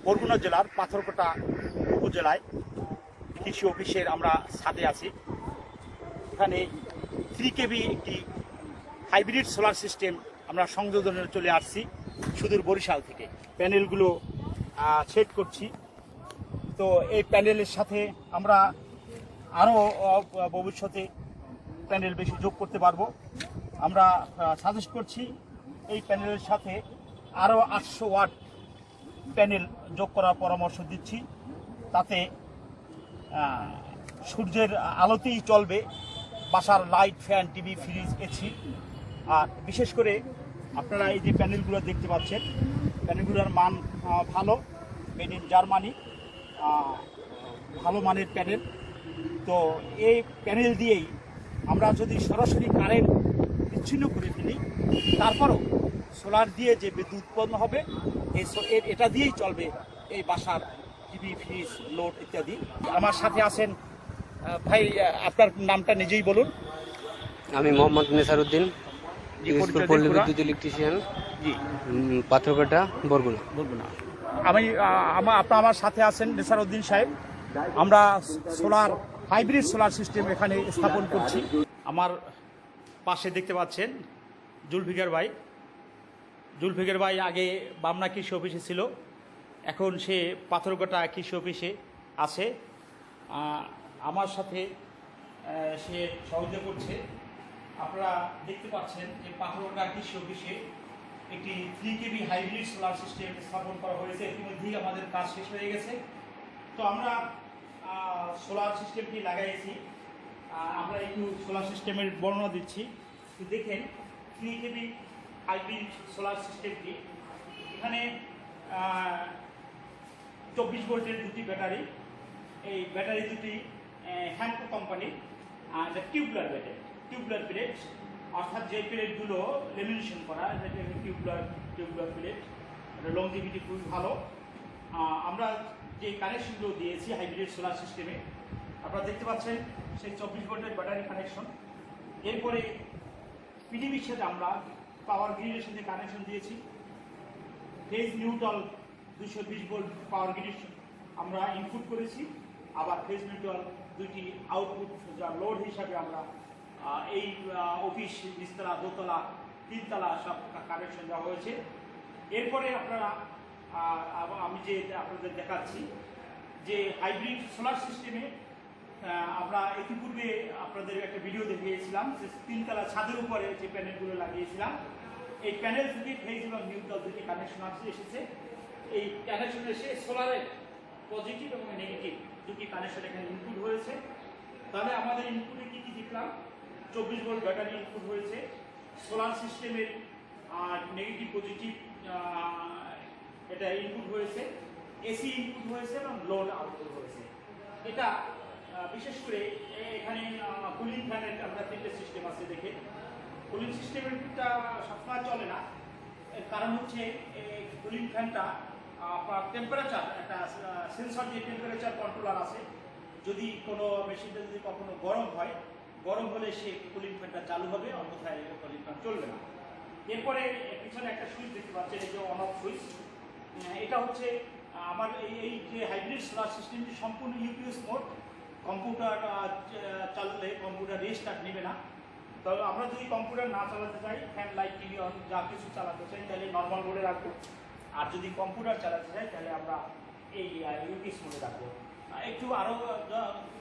বরগুনা জেলার পাথরঘাটা উপজেলায় কৃষি অফিসের আমরা ছাদে আছি। এখানে 3 কেবি একটি হাইব্রিড সোলার সিস্টেম আমরা সংযোজনে চলে আসছি সুদূর বরিশাল থেকে। প্যানেলগুলো সেট করছি। তো এই প্যানেলের সাথে আমরা আরও ভবিষ্যতে প্যানেল বেশি যোগ করতে পারবো। আমরা সাজেস্ট করছি এই প্যানেলের সাথে আরও 800 ওয়াট প্যানেল যোগ করার পরামর্শ দিচ্ছি। তাতে সূর্যের আলোতেই চলবে বাসার light, fan, TV, fridge, AC. আর বিশেষ করে আপনারা এই যে প্যানেলগুলো দেখতে পাচ্ছেন, প্যানেলগুলোর মান ভালো, মেড ইন জার্মানি, ভালো মানের প্যানেল। তো এই প্যানেল দিয়েই আমরা যদি সরাসরি কারেন্ট বিচ্ছিন্ন করে ফেলি, তারপরও সোলার দিয়ে যে বিদ্যুৎ উৎপন্ন হবে এটা দিয়েই চলবে এই বাসার টিভি, ফ্রিজ, লোড ইত্যাদি। আমার সাথে আছেন ভাই, আপনার নামটা নিজেই বলুন। আমি মোহাম্মদ নেসারউদ্দিন, পল্লী বিদ্যুৎ ইলেকট্রিশিয়ান, জি, পাথরঘাটা, বরগুনা। আমার সাথে আছেন নেসারউদ্দিন সাহেব। আমরা হাইব্রিড সোলার সিস্টেম এখানে স্থাপন করছি। আমার পাশে দেখতে পাচ্ছেন জুলফিকার ভাই আগে বামনা কৃষি অফিসে ছিল, এখন সে পাথরঘাটা কৃষি অফিসে আছে। আমার সাথে সে সহযোগিতা করছে। আপনারা দেখতে পাচ্ছেন যে পাথরঘাটা কৃষি অফিসে একটি 3 কেবি হাইব্রিড সোলার সিস্টেম স্থাপন করা হয়েছে। ইতিমধ্যেই আমাদের কাজ শেষ হয়ে গেছে। তো আমরা সোলার সিস্টেমটি লাগাইছি। আমরা একটু সোলার সিস্টেমের বর্ণনা দিচ্ছি। তো দেখেন 3 কেবি হাইব্রিড সোলার সিস্টেমটি, এখানে 24 ভোল্টের দুটি ব্যাটারি। এই ব্যাটারি দুটি হ্যান্ডকো কোম্পানির, টিউবুলার প্লেট, অর্থাৎ যে প্লেটগুলো লেমিনেশন করা, টিউবুলার প্লেট, লংজিভিটি খুবই ভালো। আমরা যে কানেকশনগুলো দিয়েছি হাইব্রিড সোলার সিস্টেমে, আপনারা দেখতে পাচ্ছেন সেই 24 ভোল্টের ব্যাটারি কানেকশন। এরপরে পিডিবির সাথে আমরা পাওয়ার গ্রিডের সাথে কানেকশন দিয়েছি। Phase neutral 220 volt power grid আমরা ইনপুট করেছি। আবার ফেজ নিউট্রাল দুইটি আউটপুট যা লোড হিসাবে আমরা এই অফিস নিচতলা, দোতলা, তিনতলা সব কানেকশন দেওয়া হয়েছে। এরপরে আপনারা আমি যে আপনাদের দেখাচ্ছি যে হাইব্রিড সোলার সিস্টেমে আমরা ইতিপূর্বে আপনাদের একটা ভিডিও দেখিয়েছিলাম যে 3তলা ছাদের উপরে যে প্যানেলগুলো লাগিয়েছিলাম, এই প্যানেল থেকে ফেজ এবং নিউট্রাল দুটি কানেকশন এসেছে। এই কানেকশন এসে সোলারের পজিটিভ এবং নেগেটিভ দুটি কানেকশন এখানে ইনপুট হয়েছে। তাহলে আমাদের ইনপুটে কী দেখলাম, 24 ভোল্ট ব্যাটারি ইনপুট হয়েছে, সোলার সিস্টেমের নেগেটিভ পজিটিভ এটা ইনপুট হয়েছে, এসি ইনপুট হয়েছে এবং লোড আউটপুট হয়েছে। এটা বিশেষ করে এখানে কুলিং ফ্যানের আমরা 3টে সিস্টেম আছে। দেখে কুলিং সিস্টেমেরটা সবসময় চলে না, এর কারণ হচ্ছে কুলিং ফ্যানটা টেম্পারেচার, একটা সেন্সর দিয়ে টেম্পারেচার কন্ট্রোলার আছে। যদি কোনো মেশিনটা যদি কখনো গরম হলে সে কুলিং ফ্যানটা চালু হবে, অন্যথায় কুলিং ফ্যান চলবে না। এরপরে পিছনে একটা সুইচ দেখতে পাচ্ছেন, এই যে অন অফ সুইচ। এটা হচ্ছে আমার এই যে হাইব্রিড সোলার সিস্টেমটি সম্পূর্ণ ইউপিএস মোড। কম্পিউটার চালালে কম্পিউটার রেস্টার্ট নেবে না। তবে আমরা যদি কম্পিউটার না চালাতে চাই, ফ্যান, লাইট, টিভি যা কিছু চালাতে চাই, তাহলে নর্মাল মোডে রাখবো। আর যদি কম্পিউটার চালাতে চাই তাহলে আমরা এই ইউপিএস মোডে রাখবো। একটু আরও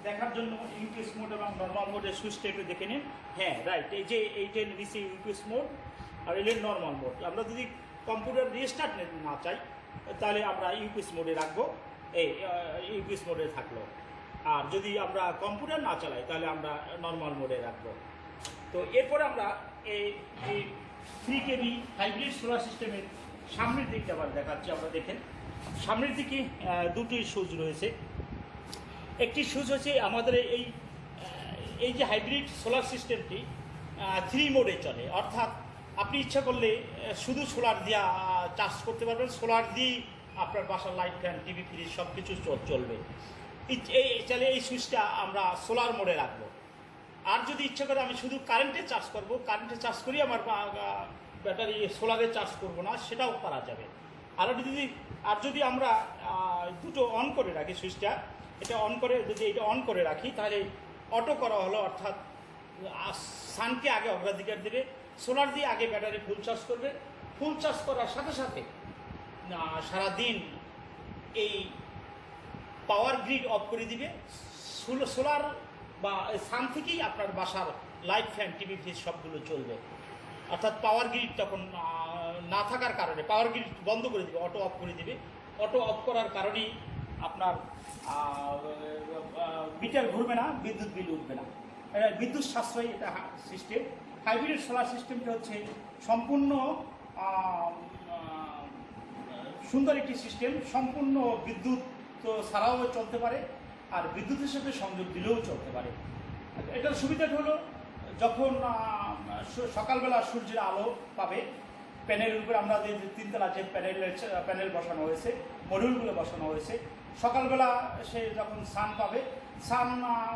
দেখার জন্য ইউপিএস মোড এবং নর্মাল মোডের সুইচটা একটু দেখে নিন। হ্যাঁ, রাইট, এই যে এইটা নিচে ইউপিএস মোড আর এলের নর্মাল মোড। আমরা যদি কম্পিউটার রেস্টার্ট না চাই তাহলে আমরা ইউপিএস মোডে রাখবো, এই ইউপিএস মোডে থাকলো। আর যদি আমরা কম্পিউটার না চালাই তাহলে আমরা নর্মাল মোডে রাখবো। তো এরপরে আমরা এই 3 কেবি হাইব্রিড সোলার সিস্টেমের সামনের দিকটা আবার দেখাচ্ছি। আমরা দেখেন সামনের দিকে দুটি সুইচ রয়েছে। একটি সুইচ হচ্ছে আমাদের এই যে হাইব্রিড সোলার সিস্টেমটি 3 মোডে চলে, অর্থাৎ আপনি ইচ্ছা করলে শুধু সোলার দিয়ে চার্জ করতে পারবেন। সোলার দিয়েই আপনার বাসার লাইট, ফ্যান, টিভি, ফ্রিজ সব কিছু চলবে। এই সুইচটা আমরা সোলার মোডে রাখবো। আর যদি ইচ্ছা করে আমি শুধু কারেন্টে চার্জ করবো, কারেন্টে চার্জ করি, আমার ব্যাটারি সোলারে চার্জ করব না, সেটাও করা যাবে। আর যদি আমরা দুটো অন করে রাখি, সুইচটা এটা অন করে, যদি এটা অন করে রাখি তাহলে অটো করা হলো, অর্থাৎ সানকে আগে অগ্রাধিকার দেবে, সোলার দিয়ে আগে ব্যাটারি ফুল চার্জ করবে, ফুল চার্জ করার সাথে সাথে সারাদিন এই পাওয়ার গ্রিড অফ করে দিবে। সোলার বা সান থেকেই আপনার বাসার লাইট, ফ্যান, টিভি, ফ্রিজ সবগুলো চলবে। অর্থাৎ পাওয়ার গ্রিড তখন না থাকার কারণে পাওয়ার গ্রিড বন্ধ করে দিবে, অটো অফ করে দিবে। অটো অফ করার কারণেই আপনার মিটার ঘুরবে না, বিদ্যুৎ বিল উঠবে না, বিদ্যুৎ সাশ্রয়ী এটা সিস্টেম। হাইব্রিড সোলার সিস্টেমটা হচ্ছে সম্পূর্ণ সুন্দর একটি সিস্টেম, সম্পূর্ণ বিদ্যুৎ ছাড়াও চলতে পারে, আর বিদ্যুতের সাথে সংযোগ দিলেও চলতে পারে। এটার সুবিধাটা হলো যখন সকালবেলা সূর্যের আলো পাবে, প্যানেলের উপরে আমরা যে তিনতলা যে প্যানেল বসানো হয়েছে, মডিউলগুলো বসানো হয়েছে, সকালবেলা সে যখন সান পাবে, সান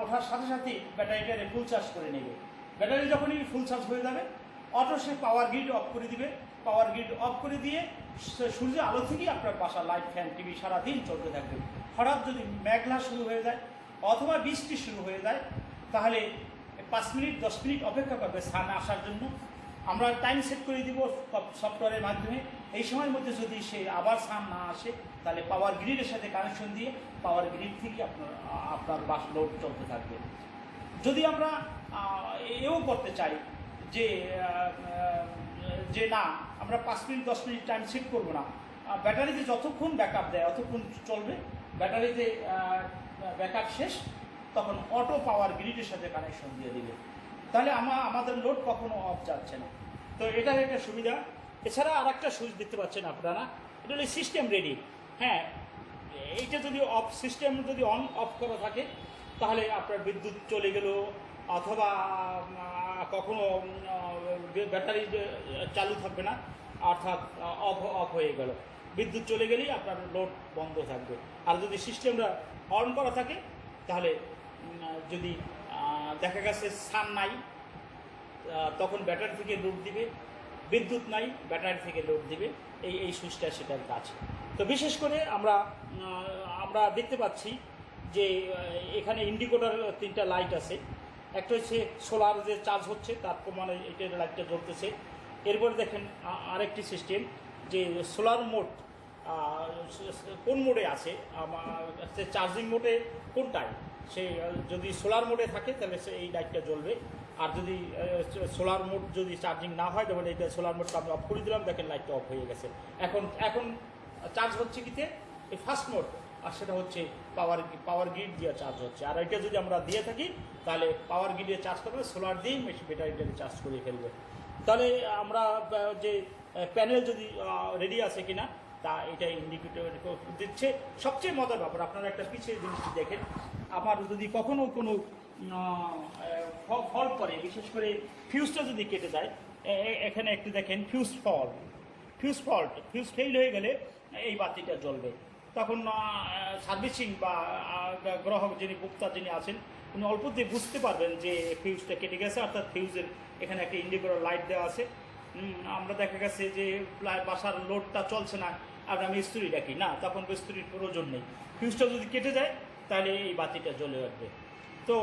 ওঠার সাথে সাথেই ব্যাটারিটারে ফুল চার্জ করে নেবে। ব্যাটারি যখনই ফুল চার্জ হয়ে যাবে, auto say power grid of করে দিবে। পাওয়ার গ্রিড অফ করে দিয়ে সূর্যের আলো থেকেই আপনার বাসা লাইট, ফ্যান, টিভি সারাদিন চলতে থাকবে। হঠাৎ যদি মেঘলা শুরু হয়ে যায় অথবা বৃষ্টি শুরু হয়ে যায়, তাহলে 5 মিনিট 10 মিনিট অপেক্ষা করবে সান আসার জন্য। আমরা টাইম সেট করে দিব সফটওয়্যারের মাধ্যমে। এই সময়ের মধ্যে যদি সে আবার সান না আসে, তাহলে পাওয়ার গ্রিডের সাথে কানেকশন দিয়ে পাওয়ার গ্রিড থেকে আপনার বাস লোড চলতে থাকবে। যদি আমরা এও করতে চাই যে না, আমরা 5 মিনিট 10 মিনিট টাইম সেট করবো না, ব্যাটারিতে যতক্ষণ ব্যাকআপ দেয় অতক্ষণ চলবে, ব্যাটারিতে ব্যাকআপ শেষ তখন অটো পাওয়ার গ্রিডের সাথে কানেকশন দিয়ে দিবে, তাহলে আমাদের লোড কখনো অফ যাচ্ছে না। তো এটার একটা সুবিধা। এছাড়া আর একটা সুইচ দেখতে পাচ্ছেন আপনারা, এটা হলো সিস্টেম রেডি। হ্যাঁ, এইটা যদি সিস্টেম যদি অন অফ করা থাকে, তাহলে আপনার বিদ্যুৎ চলে গেল অথবা কখনো ব্যাটারি চালু থাকবে না, অর্থাৎ অফ হয়ে গেল, বিদ্যুৎ চলে গেলেই আপনার লোড বন্ধ থাকবে। আর যদি সিস্টেমটা অন করা থাকে, তাহলে যদি দেখা গেছে সান নাই, তখন ব্যাটারি থেকে লোড দিবে, বিদ্যুৎ নাই, ব্যাটারি থেকে লোড দিবে। এই সুইচটা সেটার কাজ। তো বিশেষ করে আমরা দেখতে পাচ্ছি যে এখানে ইন্ডিকেটর 3টা লাইট আছে। একটা হচ্ছে সোলার যে চার্জ হচ্ছে তার প্রমাণে এটার লাইটটা জ্বলতেছে। এরপরে দেখেন আরেকটি সিস্টেম যে সোলার মোড কোন মোডে আছে, চার্জিং মোডে কোনটায়, সে যদি সোলার মোডে থাকে তাহলে সে এই লাইটটা জ্বলবে। আর যদি সোলার মোড যদি চার্জিং না হয়, যেমন এইটা সোলার মোডটা আমি অফ করে দিলাম, দেখেন লাইটটা অফ হয়ে গেছে। এখন চার্জ হচ্ছে কিতে এই ফার্স্ট মোড, আর সেটা হচ্ছে পাওয়ার গ্রিড দিয়ে চার্জ হচ্ছে। আর এটা যদি আমরা দিয়ে থাকি, তাহলে পাওয়ার গ্রিডে চার্জ করবে, সোলার দিয়েই ব্যাটারিটাকে চার্জ করে ফেলবে। তাহলে আমরা যে প্যানেল যদি রেডি আছে কিনা তা এটা ইন্ডিকেটর দিচ্ছে। সবচেয়ে মজার ব্যাপার, আপনারা একটা পিছিয়ে জিনিসটি দেখেন, আমার যদি কখনো কোনো ফল্ট করে, বিশেষ করে ফিউজটা যদি কেটে যায়, এখানে একটু দেখেন ফিউজ ফেল হয়ে গেলে এই বাতিটা জ্বলবে। তখন সার্ভিসিং বা গ্রাহক ভোক্তা যিনি আছেন, উনি অল্পতেই বুঝতে পারবেন যে ফিউজটা কেটে গেছে, অর্থাৎ ফিউজের এখানে একটা ইন্ডিকেটর লাইট দেওয়া আছে। আমরা দেখা গেছে যে বাসার লোডটা চলছে না, আর আমি মিস্ত্রি ডাকি না, তখন মিস্ত্রির প্রয়োজন নেই, ফিউজটা যদি কেটে যায় তাহলে এই বাতিটা জ্বলে উঠবে। তো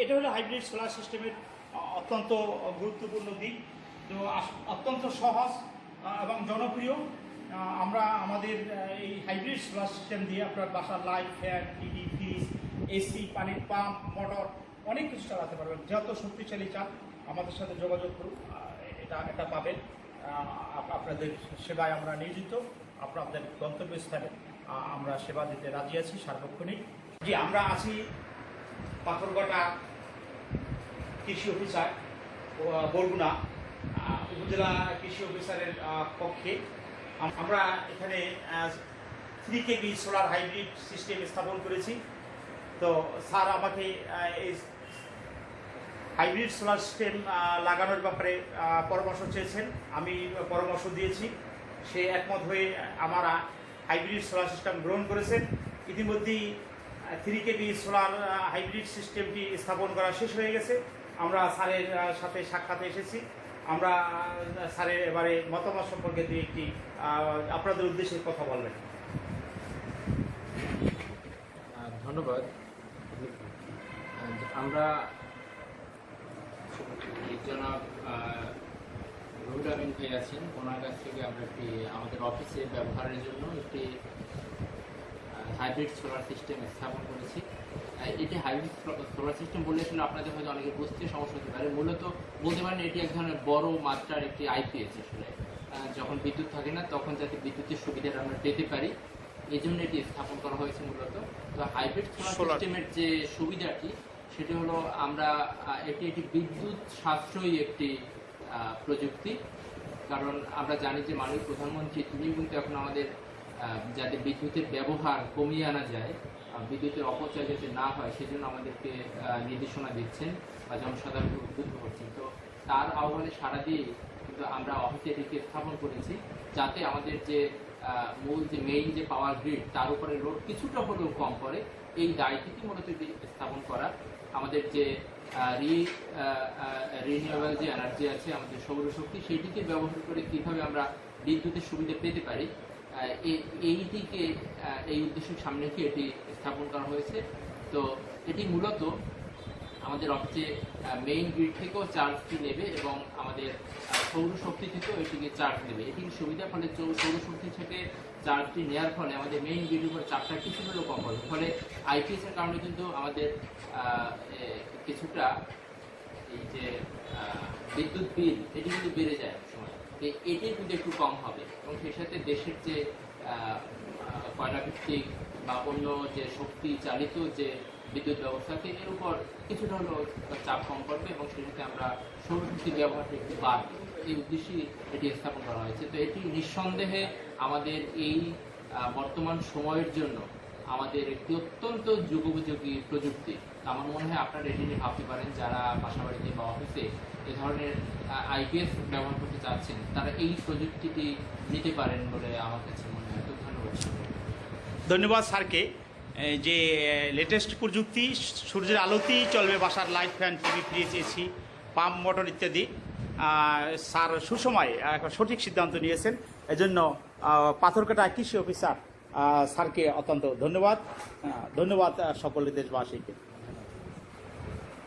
এটা হলো হাইব্রিড সোলার সিস্টেমের অত্যন্ত গুরুত্বপূর্ণ দিক। তো অত্যন্ত সহজ এবং জনপ্রিয়। আমরা আমাদের এই হাইব্রিড সোলার সিস্টেম দিয়ে আপনার বাসার light, fan, TV, fridge, AC, পানির পাম্প, মোটর অনেক কিছু চালাতে পারবেন। যত শক্তিশালী চান আমাদের সাথে যোগাযোগ করুন, এটা পাবেন। আপনাদের সেবায় আমরা নিয়োজিত, আপনাদের গন্তব্যস্থানে আমরা সেবা দিতে রাজি আছি সার্বক্ষণিক। জি, আমরা আছি পাথরঘাটা কৃষি অফিসার বরগুনা উপজেলা কৃষি অফিসারের পক্ষে। আমরা এখানে 3 kV সোলার হাইব্রিড সিস্টেম স্থাপন করেছি। তো স্যার আমাকে এই হাইব্রিড সোলার সিস্টেম লাগানোর ব্যাপারে পরামর্শ চেয়েছেন, আমি পরামর্শ দিয়েছি। সে একমত হয়ে আমরা হাইব্রিড সোলার সিস্টেম গ্রহণ করেছেন। ইতিমধ্যেই 3 kV সোলার হাইব্রিড সিস্টেমটি স্থাপন করা শেষ হয়ে গেছে। আমরা স্যারের সাথে সাক্ষাতে এসেছি, আমরা স্যারের এবারে মতামত সম্পর্কে দুই একটি আপনাদের উদ্দেশ্যে কথা বলবেন। ধন্যবাদ। আমরা জনাব রুহulamin ভাই আছেন, ওনার কাছ থেকে আমরা একটি আমাদের অফিসে ব্যবহারের জন্য একটি হাইব্রিড সোলার সিস্টেম স্থাপন করেছি। এটি হাইব্রিড সোলার সিস্টেম বলে আসলে আপনাদের হয়তো অনেকে বুঝতে সমস্যা হতে পারে। মূলত বলতে পারেন এটি এক ধরনের বড় মাত্রার একটি আইপিএস। আসলে যখন বিদ্যুৎ থাকে না তখন যাতে বিদ্যুতের সুবিধাটা আমরা পেতে পারি এই জন্য এটি স্থাপন করা হয়েছে মূলত। তো হাইব্রিড সোলার সিস্টেমের যে সুবিধাটি সেটি হলো আমরা এটি একটি বিদ্যুৎ সাশ্রয়ী একটি প্রযুক্তি। কারণ আমরা জানি যে মাননীয় প্রধানমন্ত্রী তিনি কিন্তু এখন আমাদের যাতে বিদ্যুতের ব্যবহার কমিয়ে আনা যায়, বিদ্যুতের অপচয় যাতে না হয় সেজন্য আমাদেরকে নির্দেশনা দিচ্ছেন বা জনসাধারণকে উদ্বুদ্ধ করছেন। তো তার আহ্বানে সাড়া দিয়ে কিন্তু আমরা অফিসে এটিকে স্থাপন করেছি যাতে আমাদের যে মূল যে মেইন যে পাওয়ার গ্রিড তার উপরে লোড কিছুটা হলেও কম করে। এই দায়িত্বটি মূলত স্থাপন করা। আমাদের যে রিনিউয়েবল যে এনার্জি আছে আমাদের সৌরশক্তি সেইটিকে ব্যবহার করে কীভাবে আমরা বিদ্যুতের সুবিধা পেতে পারি এইটিকে এই উদ্দেশ্যের সামনে রেখে এটি স্থাপন করা হয়েছে। তো এটি মূলত আমাদের অফিসে মেইন গ্রিড থেকেও চার্জটি নেবে এবং আমাদের সৌরশক্তি থেকেও এটিকে চার্জ দেবে। এটির সুবিধার ফলে সৌরশক্তি থেকে চার্জটি নেওয়ার ফলে আমাদের মেইন গ্রিডের উপর চাপটা কিছু হলেও কম হবে। ফলে আইপিএসের কারণে কিন্তু আমাদের কিছুটা এই যে বিদ্যুৎ বিল এটি কিন্তু বেড়ে যায় সময়, এটি কিন্তু একটু কম হবে এবং সেই সাথে দেশের যে কয়লা ভিত্তিক বা অন্য যে শক্তি চালিত যে বিদ্যুৎ ব্যবস্থা আছে এর উপর কিছুটা হলেও চাপ কম করবে এবং সেই সাথে আমরা সৌরশক্তি ব্যবহারটা একটু বাড়বে এই উদ্দেশ্যেই এটি স্থাপন করা হয়েছে। তো এটি নিঃসন্দেহে আমাদের এই বর্তমান সময়ের জন্য আমাদের একটি অত্যন্ত যুগোপযোগী প্রযুক্তি। আমার মনে হয় আপনারা এটি নিয়ে ভাবতে পারেন যারা বাসাবাড়িতে বা অফিসে এ ধরনের আইপিএস ব্যবহার করতে চাচ্ছেন তারা এই প্রযুক্তিটি নিতে পারেন বলে আমার কাছে মনে হয়। তো ধন্যবাদ। ধন্যবাদ স্যারকে। যে লেটেস্ট প্রযুক্তি সূর্যের আলোতেই চলবে বাসার light, fan, TV, fridge, AC, pump, motor ইত্যাদি। স্যার সুসময় একটা সঠিক সিদ্ধান্ত নিয়েছেন, এজন্য পাথরকাটা কৃষি অফিসার স্যারকে অত্যন্ত ধন্যবাদ। ধন্যবাদ সকল দেশবাসীকে।